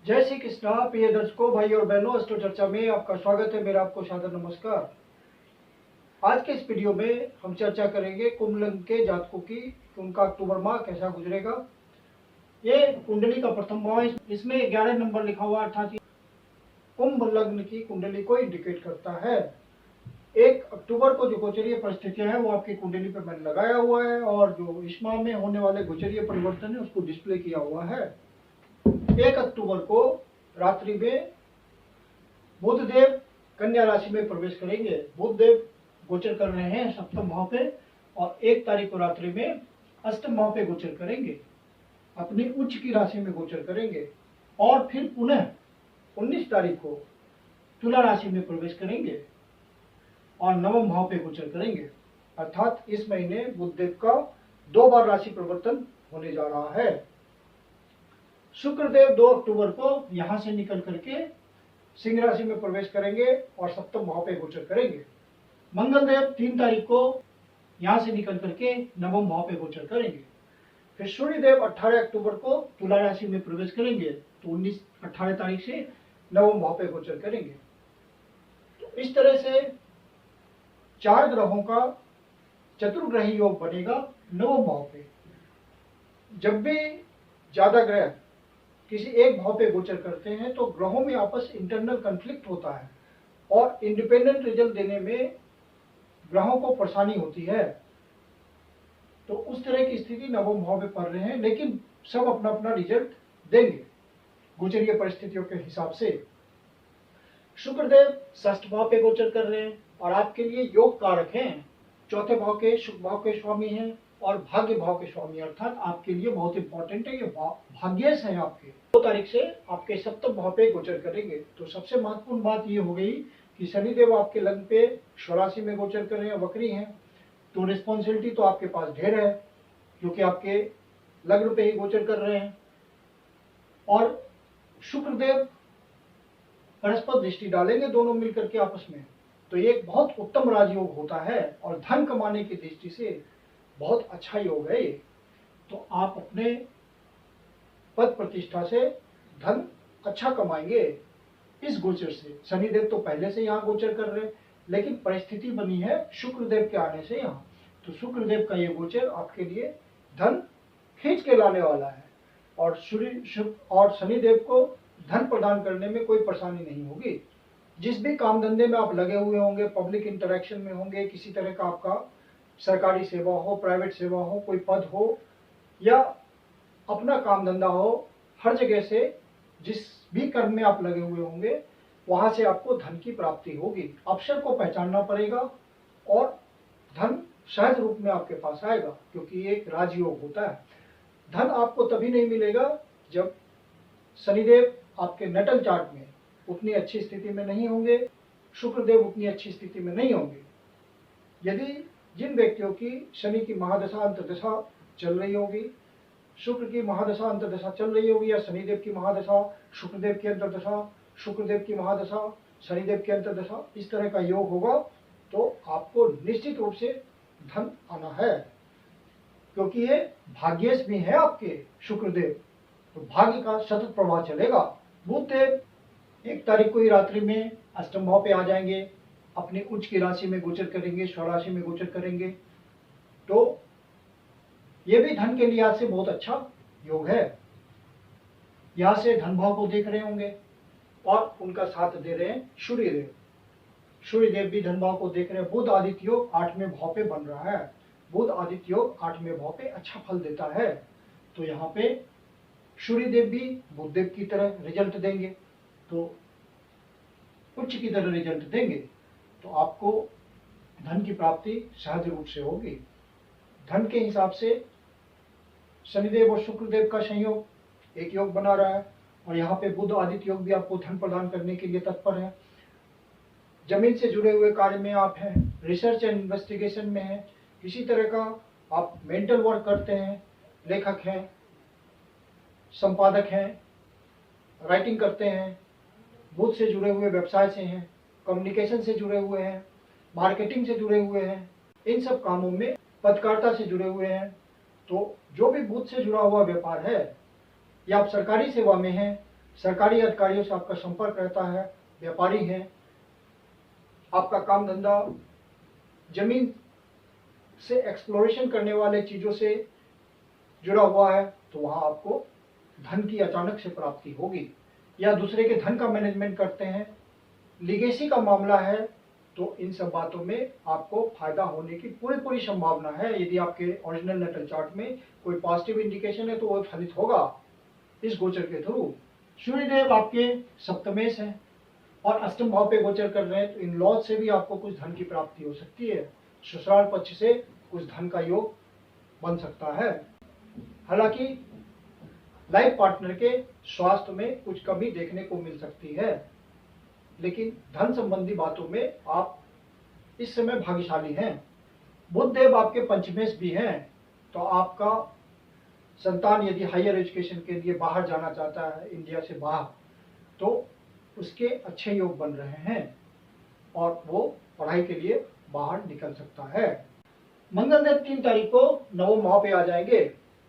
जय श्री कृष्णा। प्रिय दर्शकों, भाई और बहनों, अष्टो चर्चा में आपका स्वागत है। मेरा आपको सादर नमस्कार। आज के इस वीडियो में हम चर्चा करेंगे कुंभ लग्न के जातकों की कि उनका अक्टूबर माह कैसा गुजरेगा। ये कुंडली का प्रथम भाव, इसमें 11 नंबर लिखा हुआ, अर्थात कुंभ लग्न की कुंडली को इंडिकेट करता है। 1 अक्टूबर को जो गोचरीय परिस्थितियां हैं वो आपकी कुंडली पर मैंने लगाया हुआ है, और जो इस माह में होने वाले गोचरीय परिवर्तन है उसको डिस्प्ले किया हुआ है। 1 अक्टूबर को रात्रि में बुधदेव कन्या राशि में प्रवेश करेंगे। बुधदेव गोचर कर रहे हैं सप्तम भाव पे, और 1 तारीख को रात्रि में अष्टम भाव पे गोचर करेंगे, अपनी उच्च की राशि में गोचर करेंगे। और फिर पुनः 19 तारीख को तुला राशि में प्रवेश करेंगे और नवम भाव पे गोचर करेंगे। अर्थात इस महीने बुधदेव का 2 बार राशि परिवर्तन होने जा रहा है। शुक्रदेव 2 अक्टूबर को यहां से निकल करके सिंह राशि में प्रवेश करेंगे और सप्तम भाव पे गोचर करेंगे। मंगलदेव 3 तारीख को यहां से निकल करके नवम भाव पे गोचर करेंगे। फिर सूर्यदेव 18 अक्टूबर को तुला राशि में प्रवेश करेंगे, तो 18 तारीख से नवम भाव पे गोचर करेंगे। तो इस तरह से 4 ग्रहों का चतुर्ग्रही योग बनेगा नवम भाव पे। जब भी ज्यादा ग्रह किसी एक भाव पे गोचर करते हैं तो ग्रहों में आपस इंटरनल कन्फ्लिक्ट होता है और इंडिपेंडेंट रिजल्ट देने में ग्रहों को परेशानी होती है। तो उस तरह की स्थिति नवम भाव में पड़ रहे हैं, लेकिन सब अपना अपना रिजल्ट देंगे गोचरीय परिस्थितियों के हिसाब से। शुक्रदेव 6th भाव पे गोचर कर रहे हैं और आपके लिए योग कारक हैं। 4थे भाव के शुभ भाव के स्वामी हैं और भाग्य भाव के स्वामी, अर्थात आपके लिए बहुत इंपॉर्टेंट है। ये भाग्यश है आपके। 2 तारीख से आपके सप्तम भाव पे गोचर करेंगे। तो सबसे महत्वपूर्ण बात ये हो गई कि शनिदेव आपके लग्न पे स्वराशि में गोचर कर रहे हैं, वक्री हैं, तो रिस्पॉन्सिबिलिटी तो आपके पास ढेर है क्योंकि आपके लग्न पे ही गोचर कर रहे हैं। और शुक्रदेव परस्पर दृष्टि डालेंगे दोनों मिलकर के आपस में, तो ये एक बहुत उत्तम राजयोग होता है और धन कमाने की दृष्टि से बहुत अच्छा योग है ये। तो आप अपने पद प्रतिष्ठा से धन अच्छा कमाएंगे इस गोचर से। शनिदेव तो पहले से यहाँ गोचर कर रहे हैं, लेकिन परिस्थिति बनी है शुक्रदेव के आने से यहाँ, तो शुक्रदेव का ये गोचर आपके लिए धन खींच के लाने वाला है। और और शनिदेव को धन प्रदान करने में कोई परेशानी नहीं होगी। जिस भी काम धंधे में आप लगे हुए होंगे, पब्लिक इंटरेक्शन में होंगे, किसी तरह का आपका सरकारी सेवा हो, प्राइवेट सेवा हो, कोई पद हो या अपना काम धंधा हो, हर जगह से जिस भी कर्म में आप लगे हुए होंगे वहां से आपको धन की प्राप्ति होगी। अवसर को पहचानना पड़ेगा और धन सहज रूप में आपके पास आएगा, क्योंकि ये एक राजयोग होता है। धन आपको तभी नहीं मिलेगा जब शनिदेव आपके नटल चार्ट में उतनी अच्छी स्थिति में नहीं होंगे, शुक्रदेव उतनी अच्छी स्थिति में नहीं होंगे। यदि जिन व्यक्तियों की शनि की महादशा अंतर्दशा चल रही होगी, शुक्र की महादशा अंतर्दशा चल रही होगी, या शनिदेव की महादशा शुक्रदेव की अंतर्दशा, शुक्रदेव की महादशा शनिदेव की अंतर्दशा, इस तरह का योग होगा, तो आपको निश्चित रूप से धन आना है, क्योंकि ये भाग्यश भी है आपके शुक्रदेव, तो भाग्य का सतत प्रवाह चलेगा। बुधदेव 1 तारीख को ही रात्रि में अष्टम भाव पे आ जाएंगे, अपनी उच्च की राशि में गोचर करेंगे, स्वराशि में गोचर करेंगे। तो ये भी धन के लिहाज से बहुत अच्छा योग है। यहां से धन भाव को देख रहे होंगे और उनका साथ दे रहे हैं सूर्यदेव। सूर्यदेव भी धन भाव को देख रहे हैं। बुध आदित्य योग 8वें भाव पे बन रहा है। बुध आदित्य योग 8वें भाव पे अच्छा फल देता है, तो यहाँ पे सूर्यदेव भी बुधदेव की तरह रिजल्ट देंगे, तो उच्च की तरह रिजल्ट देंगे, तो आपको धन की प्राप्ति सहज रूप से होगी। धन के हिसाब से शनिदेव और शुक्रदेव का संयोग एक योग बना रहा है, और यहाँ पे बुध आदित्य योग भी आपको धन प्रदान करने के लिए तत्पर है। जमीन से जुड़े हुए कार्य में आप हैं, रिसर्च एंड इन्वेस्टिगेशन में हैं, किसी तरह का आप मेंटल वर्क करते हैं, लेखक हैं, संपादक हैं, राइटिंग करते हैं, बुध से जुड़े हुए व्यवसाय से हैं, कम्युनिकेशन से जुड़े हुए हैं, मार्केटिंग से जुड़े हुए हैं, इन सब कामों में पत्रकारिता से जुड़े हुए हैं। तो जो भी बुध से जुड़ा हुआ व्यापार है, या आप सरकारी सेवा में हैं, सरकारी अधिकारियों से आपका संपर्क रहता है, व्यापारी हैं, आपका काम धंधा जमीन से एक्सप्लोरेशन करने वाले चीज़ों से जुड़ा हुआ है, तो वहाँ आपको धन की अचानक से प्राप्ति होगी। या दूसरे के धन का मैनेजमेंट करते हैं, लीगेसी का मामला है, तो इन सब बातों में आपको फायदा होने की पूरी संभावना है। यदि आपके ओरिजिनल नेटल चार्ट में कोई पॉजिटिव इंडिकेशन है तो वो फलित होगा इस गोचर के थ्रू। सूर्यदेव आपके सप्तमेश हैं और अष्टम भाव पे गोचर कर रहे हैं, तो इन लॉज से भी आपको कुछ धन की प्राप्ति हो सकती है। ससुराल पक्ष से कुछ धन का योग बन सकता है। हालांकि लाइफ पार्टनर के स्वास्थ्य में कुछ कमी देखने को मिल सकती है, लेकिन धन संबंधी बातों में आप इस समय भाग्यशाली हैं। बुध देव आपके पंचमेश भी हैं, तो आपका संतान यदि हायर एजुकेशन के लिए बाहर जाना चाहता है, इंडिया से बाहर, तो उसके अच्छे योग बन रहे हैं और वो पढ़ाई के लिए बाहर निकल सकता है। मंगल देव 3 तारीख को नवम भाव पे आ जाएंगे,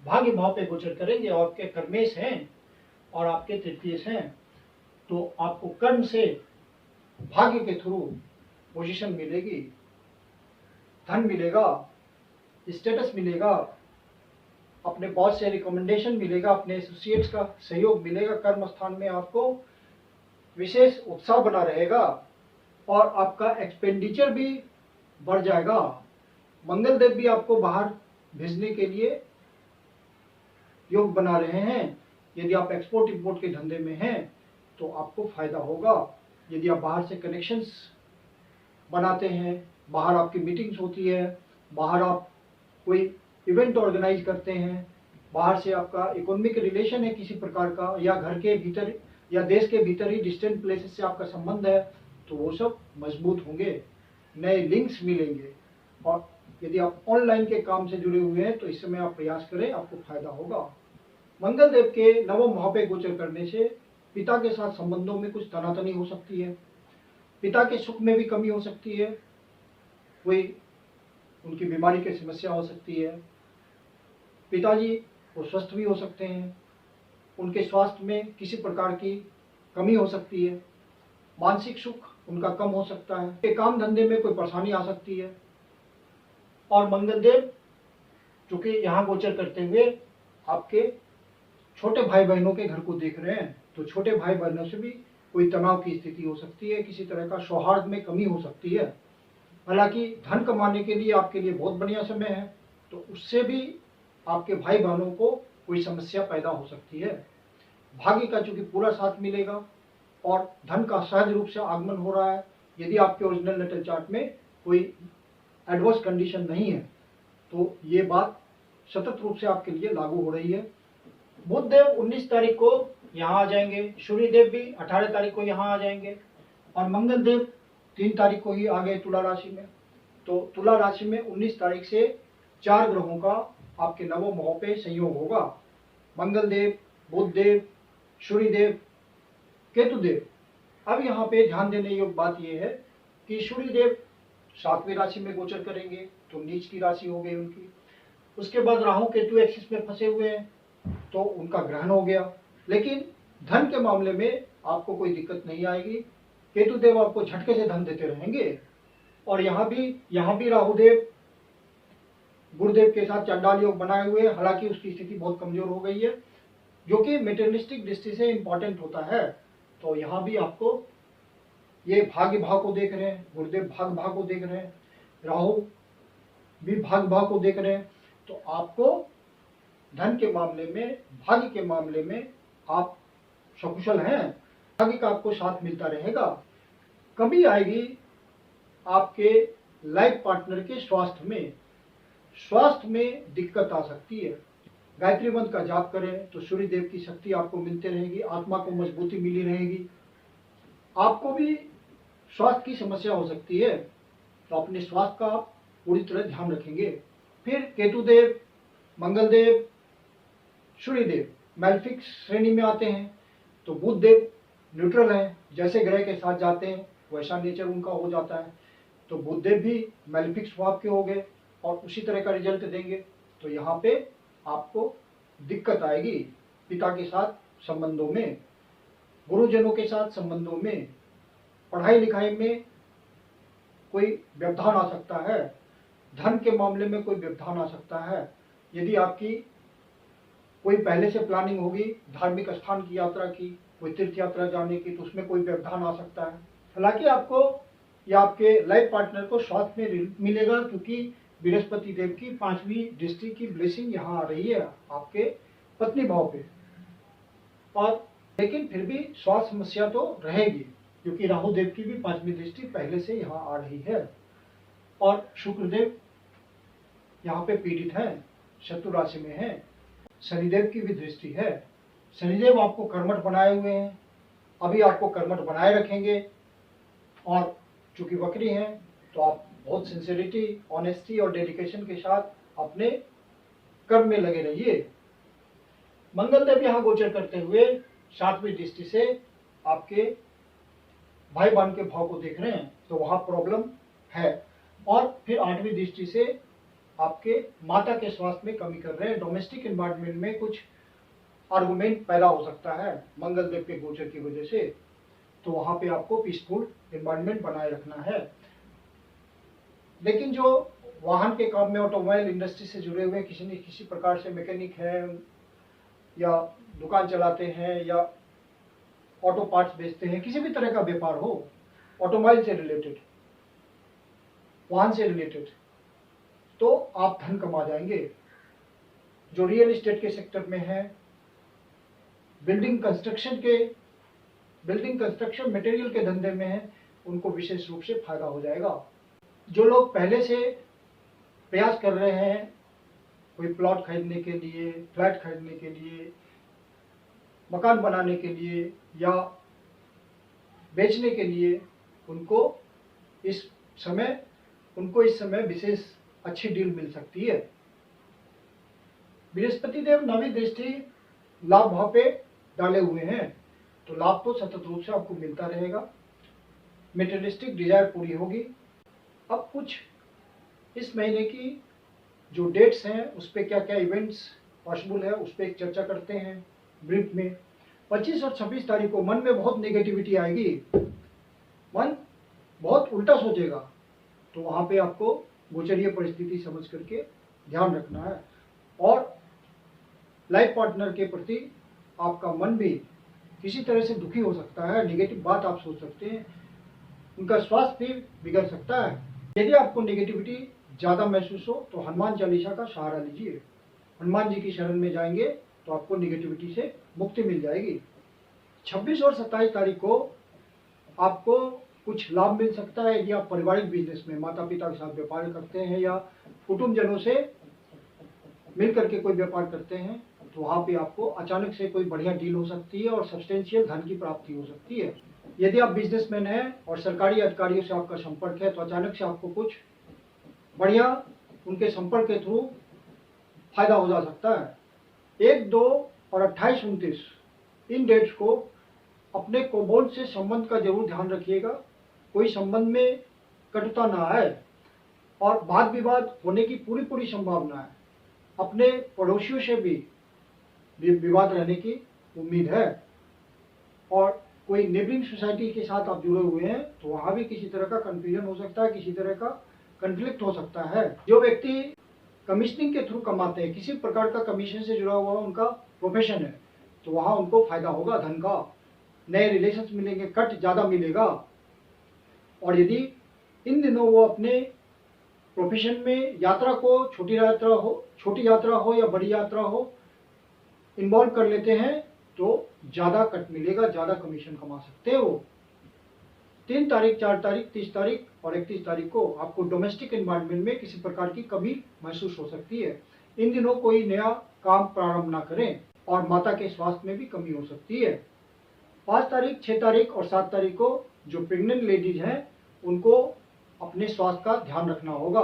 भाग्य भाव पे गोचर करेंगे और आपके कर्मेश हैं और आपके तृतीयेश हैं, तो आपको कर्म से भाग्य के थ्रू पोजीशन मिलेगी, धन मिलेगा, स्टेटस मिलेगा, अपने बॉस से रिकमेंडेशन मिलेगा, अपने एसोसिएट्स का सहयोग मिलेगा। कर्म स्थान में आपको विशेष उत्साह बना रहेगा और आपका एक्सपेंडिचर भी बढ़ जाएगा। मंगल देव भी आपको बाहर भेजने के लिए योग बना रहे हैं। यदि आप एक्सपोर्ट इंपोर्ट के धंधे में हैं तो आपको फायदा होगा। यदि आप बाहर से कनेक्शंस बनाते हैं, बाहर आपकी मीटिंग्स होती है, बाहर आप कोई इवेंट ऑर्गेनाइज करते हैं, बाहर से आपका इकोनॉमिक रिलेशन है किसी प्रकार का, या घर के भीतर या देश के भीतर ही डिस्टेंट प्लेसेस से आपका संबंध है, तो वो सब मजबूत होंगे, नए लिंक्स मिलेंगे। और यदि आप ऑनलाइन के काम से जुड़े हुए हैं तो इस समय आप प्रयास करें, आपको फायदा होगा। मंगल देव के नवम भाव पे गोचर करने से पिता के साथ संबंधों में कुछ तनातनी हो सकती है, पिता के सुख में भी कमी हो सकती है, कोई उनकी बीमारी की समस्या हो सकती है, पिताजी वो स्वस्थ भी हो सकते हैं, उनके स्वास्थ्य में किसी प्रकार की कमी हो सकती है, मानसिक सुख उनका कम हो सकता है, काम धंधे में कोई परेशानी आ सकती है। और मंगल देव चूंकि यहाँ गोचर करते हुए आपके छोटे भाई बहनों के घर को देख रहे हैं, तो छोटे भाई बहनों से भी कोई तनाव की स्थिति हो सकती है, किसी तरह का सौहार्द में कमी हो सकती है। हालांकि धन कमाने के लिए आपके लिए बहुत बढ़िया समय है, तो उससे भी आपके भाई बहनों को कोई समस्या पैदा हो सकती है। भाग्य का चूंकि पूरा साथ मिलेगा और धन का सहज रूप से आगमन हो रहा है। यदि आपके ओरिजिनल नेटल चार्ट में कोई एडवर्स कंडीशन नहीं है तो ये बात सतत रूप से आपके लिए लागू हो रही है। बुध देव 19 तारीख को यहाँ आ जाएंगे, सूर्य देव भी 18 तारीख को यहाँ आ जाएंगे और मंगल देव 3 तारीख को ही आ गए तुला राशि में। तो तुला राशि में 19 तारीख से 4 ग्रहों का आपके नवम भाव पे संयोग होगा। मंगल देव, बुध देव, सूर्य देव, केतु देव। अब यहाँ पे ध्यान देने योग्य बात यह है कि सूर्य देव 7वीं राशि में गोचर करेंगे, तो नीच की राशि हो गई उनकी। उसके बाद राहु केतु एक्सिस में फंसे हुए हैं, तो उनका ग्रहण हो गया। लेकिन धन के मामले में आपको कोई दिक्कत नहीं आएगी। केतु देव आपको झटके से धन देते रहेंगे। और यहाँ भी राहुदेव गुरुदेव के साथ चंडाल योग बनाए हुए, हालांकि उसकी स्थिति बहुत कमजोर हो गई है, जो कि मेटेरियलिस्टिक दृष्टि से इंपॉर्टेंट होता है। तो यहाँ भी आपको ये भाग्य भाव को देख रहे हैं, गुरुदेव भाग भाव को देख रहे हैं, राहु भी भाग भाव को देख रहे हैं, तो आपको धन के मामले में, भाग्य के मामले में आप सकुशल हैं। भाग्य का आपको साथ मिलता रहेगा। कमी आएगी आपके लाइफ पार्टनर के स्वास्थ्य में दिक्कत आ सकती है। गायत्री मंत्र का जाप करें तो सूर्य देव की शक्ति आपको मिलते रहेगी, आत्मा को मजबूती मिली रहेगी। आपको भी स्वास्थ्य की समस्या हो सकती है, तो अपने स्वास्थ्य का पूरी तरह ध्यान रखेंगे। फिर केतु देव, मंगल देव, सूर्य देव मैलेफिक श्रेणी में आते हैं, तो बुध देव न्यूट्रल हैं, जैसे ग्रह के साथ जाते हैं वैसा नेचर उनका हो जाता है। तो बुध देव भी मैलेफिक स्वभाव के हो गए और उसी तरह का रिजल्ट देंगे। तो यहाँ पे आपको दिक्कत आएगी पिता के साथ संबंधों में। गुरुजनों के साथ संबंधों में, पढ़ाई लिखाई में कोई व्यवधान आ सकता है, धन के मामले में कोई व्यवधान आ सकता है। यदि आपकी कोई पहले से प्लानिंग होगी धार्मिक स्थान की यात्रा की, कोई तीर्थ यात्रा जाने की, तो उसमें कोई व्यवधान आ सकता है। हालांकि आपको या आपके लाइफ पार्टनर को स्वास्थ्य में मिलेगा, क्योंकि बृहस्पति देव की 5वीं दृष्टि की ब्लेसिंग यहाँ आ रही है आपके पत्नी भाव पे। और लेकिन फिर भी स्वास्थ्य समस्या तो रहेगी, क्योंकि राहु देव की भी 5वीं दृष्टि पहले से यहाँ आ रही है। और शुक्रदेव यहाँ पे पीड़ित है, शत्रु राशि में है। शनिदेव की भी दृष्टि है। शनिदेव आपको कर्मठ बनाए हुए हैं, अभी आपको कर्मठ बनाए रखेंगे। और चूंकि वक्री हैं तो आप बहुत सिंसियरिटी, ऑनेस्टी और डेडिकेशन के साथ अपने कर्म में लगे रहिए। मंगल देव यहाँ गोचर करते हुए 7वीं दृष्टि से आपके भाई बहन के भाव को देख रहे हैं, तो वहां प्रॉब्लम है। और फिर 8वीं दृष्टि से आपके माता के स्वास्थ्य में कमी कर रहे हैं। डोमेस्टिक एनवायरनमेंट में कुछ आर्गुमेंट पैदा हो सकता है मंगल देव के गोचर की वजह से, तो वहां पे आपको पीसफुल एनवायरनमेंट बनाए रखना है। लेकिन जो वाहन के काम में, ऑटोमोबाइल इंडस्ट्री से जुड़े हुए किसी न किसी प्रकार से मैकेनिक है, या दुकान चलाते हैं, या ऑटो पार्ट्स बेचते हैं, किसी भी तरह का व्यापार हो, ऑटोमोबाइल से रिलेटेड, वाहन से रिलेटेड, तो आप धन कमा जाएंगे। जो रियल एस्टेट के सेक्टर में है, बिल्डिंग कंस्ट्रक्शन मटेरियल के धंधे में है, उनको विशेष रूप से फायदा हो जाएगा। जो लोग पहले से प्रयास कर रहे हैं कोई प्लॉट खरीदने के लिए, फ्लैट खरीदने के लिए, मकान बनाने के लिए या बेचने के लिए, उनको इस समय विशेष अच्छी डील मिल सकती है। बृहस्पति देव 9वीं दृष्टि लाभ भाव पे डाले हुए हैं, तो लाभ तो सतत रूप से आपको मिलता रहेगा। मेटेरियलिस्टिक डिजायर पूरी होगी। अब कुछ इस महीने की जो डेट्स हैं उस पर क्या क्या इवेंट्स पॉसिबल है, उस पर एक चर्चा करते हैं ब्रीफ में। 25 और 26 तारीख को मन में बहुत नेगेटिविटी आएगी, मन बहुत उल्टा सोचेगा, तो वहां पे आपको गोचरीय परिस्थिति समझ करके ध्यान रखना है। और लाइफ पार्टनर के प्रति आपका मन भी किसी तरह से दुखी हो सकता है, नेगेटिव बात आप सोच सकते हैं, उनका स्वास्थ्य भी बिगड़ सकता है। यदि आपको नेगेटिविटी ज़्यादा महसूस हो तो हनुमान चालीसा का सहारा लीजिए। हनुमान जी की शरण में जाएंगे तो आपको नेगेटिविटी से मुक्ति मिल जाएगी। 26 और 27 तारीख को आपको कुछ लाभ मिल सकता है यदि आप पारिवारिक बिजनेस में माता पिता के साथ व्यापार करते हैं या कुटुंबजनों से मिल करके कोई व्यापार करते हैं, तो वहाँ पे आपको अचानक से कोई बढ़िया डील हो सकती है और सब्सटेंशियल धन की प्राप्ति हो सकती है। यदि आप बिजनेसमैन हैं और सरकारी अधिकारियों से आपका संपर्क है, तो अचानक से आपको कुछ बढ़िया उनके संपर्क के थ्रू फायदा हो जा सकता है। 1, 2 और 28, 29 इन डेट्स को अपने कोबोल से संबंध का जरूर ध्यान रखिएगा, कोई संबंध में कटुता ना आए और वाद विवाद होने की पूरी संभावना है। अपने पड़ोसियों से भी विवाद रहने की उम्मीद है। और कोई नेबरिंग सोसाइटी के साथ आप जुड़े हुए हैं तो वहाँ भी किसी तरह का कंफ्यूजन हो सकता है, किसी तरह का कंफ्लिक्ट हो सकता है। जो व्यक्ति कमीशनिंग के थ्रू कमाते हैं, किसी प्रकार का कमीशन से जुड़ा हुआ उनका प्रोफेशन है, तो वहाँ उनको फायदा होगा धन का, नए रिलेशंस मिलेंगे, कट ज़्यादा मिलेगा। और यदि इन दिनों वो अपने प्रोफेशन में यात्रा को, छोटी यात्रा हो या बड़ी यात्रा हो, इन्वॉल्व कर लेते हैं तो ज़्यादा कट मिलेगा, ज़्यादा कमीशन कमा सकते हैं वो। 3 तारीख, 4 तारीख, 30 तारीख और 31 तारीख को आपको डोमेस्टिक एनवायरनमेंट में किसी प्रकार की कमी महसूस हो सकती है। इन दिनों कोई नया काम प्रारंभ ना करें और माता के स्वास्थ्य में भी कमी हो सकती है। 5 तारीख, 6 तारीख और 7 तारीख को जो प्रेग्नेंट लेडीज हैं उनको अपने स्वास्थ्य का ध्यान रखना होगा,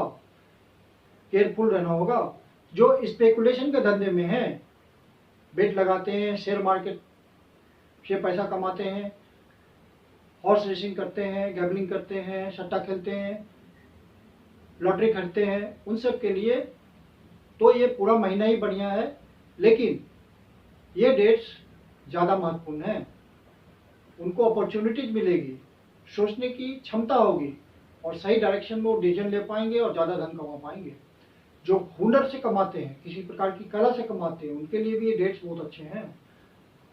केयरफुल रहना होगा। जो स्पेकुलेशन के धंधे में हैं, बेट लगाते हैं, शेयर मार्केट से पैसा कमाते हैं, हॉर्स रेसिंग करते हैं, गैम्बलिंग करते हैं, सट्टा खेलते हैं, लॉटरी खरीदते हैं, उन सब के लिए तो ये पूरा महीना ही बढ़िया है, लेकिन ये डेट्स ज़्यादा महत्वपूर्ण हैं। उनको अपॉर्चुनिटीज मिलेगी, सोचने की क्षमता होगी और सही डायरेक्शन में वो डिसीजन ले पाएंगे और ज़्यादा धन कमा पाएंगे। जो हुनर से कमाते हैं, किसी प्रकार की कला से कमाते हैं, उनके लिए भी ये डेट्स बहुत अच्छे हैं।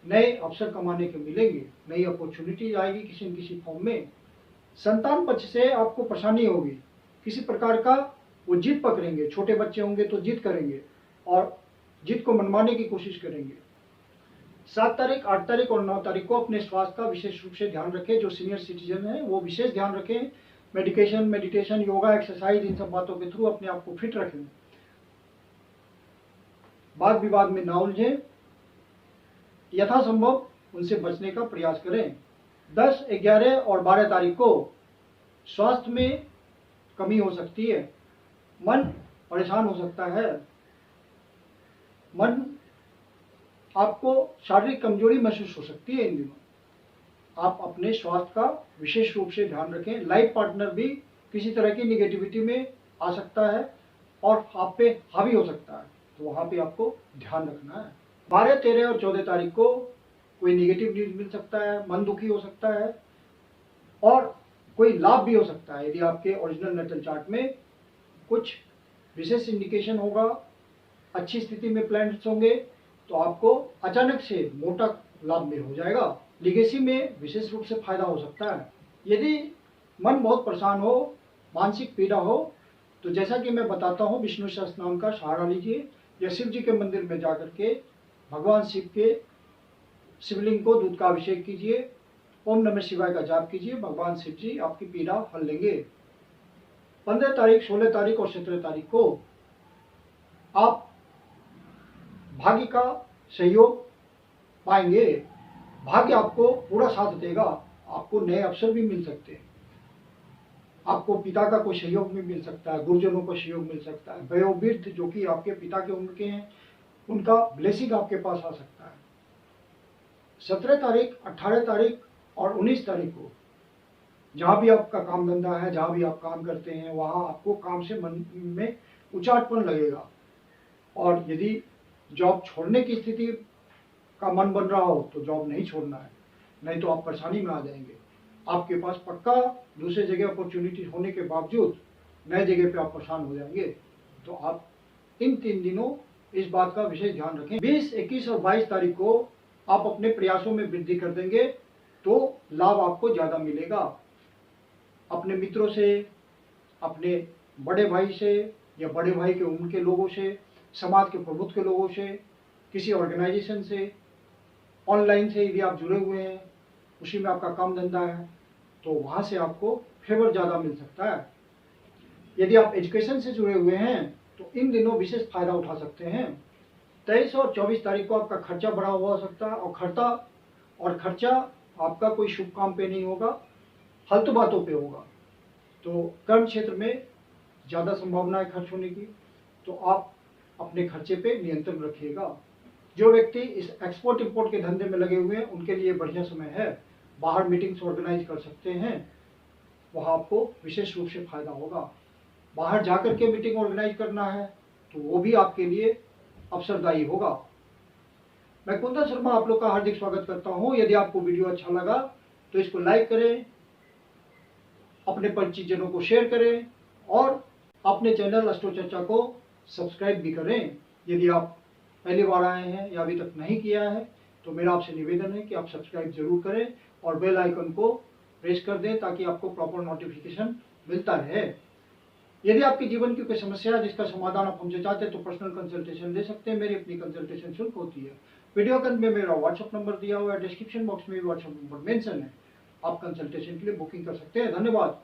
नए अवसर कमाने के मिलेंगे, नई अपॉर्चुनिटीज आएगी किसी न किसी फॉर्म में। संतान पक्ष से आपको परेशानी होगी, किसी प्रकार का वो जिद पकड़ेंगे, छोटे बच्चे होंगे तो जिद करेंगे और जिद को मनवाने की कोशिश करेंगे। 7 तारीख, 8 तारीख और 9 तारीख को अपने स्वास्थ्य का विशेष रूप से ध्यान रखें। जो सीनियर सिटीजन हैं वो विशेष ध्यान रखें। मेडिटेशन, योगा, एक्सरसाइज, इन सब बातों के थ्रू अपने आप को फिट रखें। वाद विवाद में ना उलझें, यथासंभव उनसे बचने का प्रयास करें। 10, 11 और 12 तारीख को स्वास्थ्य में कमी हो सकती है, मन परेशान हो सकता है, मन आपको शारीरिक कमजोरी महसूस हो सकती है। इन दिनों आप अपने स्वास्थ्य का विशेष रूप से ध्यान रखें। लाइफ पार्टनर भी किसी तरह की निगेटिविटी में आ सकता है और आप पे हावी हो सकता है, तो वहां पे आपको ध्यान रखना है। 12, 13 और 14 तारीख को कोई निगेटिव न्यूज मिल सकता है, मन दुखी हो सकता है और कोई लाभ भी हो सकता है। यदि आपके ओरिजिनल नेटल चार्ट में कुछ विशेष इंडिकेशन होगा, अच्छी स्थिति में प्लैनेट्स होंगे, तो आपको अचानक से मोटा लाभ में हो जाएगा। लीगेसी में विशेष रूप से फायदा हो सकता है। यदि मन बहुत परेशान हो, मानसिक पीड़ा हो, तो जैसा कि मैं बताता हूँ, विष्णु सहस्त्रनाम का सहारा लीजिए या शिव जी के मंदिर में जाकर के भगवान शिव के शिवलिंग को दूध का अभिषेक कीजिए, ओम नमः शिवाय का जाप कीजिए, भगवान शिव जी आपकी पीड़ा हल लेंगे। 15 तारीख, 16 तारीख और 17 तारीख को आप भाग्य का सहयोग पाएंगे। भाग्य आपको पूरा साथ देगा, आपको नए अवसर भी मिल सकते हैं, आपको पिता का कोई सहयोग भी मिल सकता है, गुरुजनों का सहयोग मिल सकता है, वयोवृद्ध जो कि आपके पिता के उम्र के हैं, उनका ब्लेसिंग आपके पास आ सकता है। 17 तारीख, 18 तारीख और 19 तारीख को जहाँ भी आपका काम धंधा है, जहाँ भी आप काम करते हैं, वहाँ आपको काम से मन में उचाटपन लगेगा और यदि जॉब छोड़ने की स्थिति का मन बन रहा हो तो जॉब नहीं छोड़ना है, नहीं तो आप परेशानी में आ जाएंगे। आपके पास पक्का दूसरे जगह अपॉर्चुनिटी होने के बावजूद नए जगह पे आप परेशान हो जाएंगे। तो आप इन 3 दिनों इस बात का विशेष ध्यान रखें। 20, 21 और 22 तारीख को आप अपने प्रयासों में वृद्धि कर देंगे तो लाभ आपको ज़्यादा मिलेगा। अपने मित्रों से, अपने बड़े भाई से या बड़े भाई के उम्र के लोगों से, समाज के प्रबुद्ध के लोगों से, किसी ऑर्गेनाइजेशन से, ऑनलाइन से यदि आप जुड़े हुए हैं, उसी में आपका काम धंधा है, तो वहाँ से आपको फेवर ज़्यादा मिल सकता है। यदि आप एजुकेशन से जुड़े हुए हैं तो इन दिनों विशेष फायदा उठा सकते हैं। 23 और 24 तारीख को आपका खर्चा बढ़ा हुआ हो सकता है और खर्चा आपका कोई शुभ काम पे नहीं होगा, फालतू बातों पे होगा। तो कर्म क्षेत्र में ज़्यादा संभावना है खर्च होने की, तो आप अपने खर्चे पे नियंत्रण रखिएगा। जो व्यक्ति इस एक्सपोर्ट इंपोर्ट के धंधे में लगे हुए हैं उनके लिए बढ़िया समय है, बाहर मीटिंग्स ऑर्गेनाइज कर सकते हैं, वहाँ आपको विशेष रूप से फायदा होगा। बाहर जाकर के मीटिंग ऑर्गेनाइज करना है तो वो भी आपके लिए अवसरदायी होगा। मैं कुंदन शर्मा आप लोग का हार्दिक स्वागत करता हूँ। यदि आपको वीडियो अच्छा लगा तो इसको लाइक करें, अपने परिचितजनों को शेयर करें और अपने चैनल एस्ट्रो चर्चा को सब्सक्राइब भी करें। यदि आप पहली बार आए हैं या अभी तक नहीं किया है तो मेरा आपसे निवेदन है कि आप सब्सक्राइब जरूर करें और बेल आइकन को प्रेस कर दें ताकि आपको प्रॉपर नोटिफिकेशन मिलता रहे। यदि आपके जीवन की कोई समस्या है जिसका समाधान आप हमसे चाहते हैं तो पर्सनल कंसल्टेशन ले सकते हैं। मेरी अपनी कंसल्टेशन शुल्क होती है। वीडियो के अंत में मेरा व्हाट्सएप नंबर दिया हुआ है, डिस्क्रिप्शन बॉक्स में व्हाट्सएप नंबर मेंशन है, आप कंसल्टेशन के लिए बुकिंग कर सकते हैं। धन्यवाद।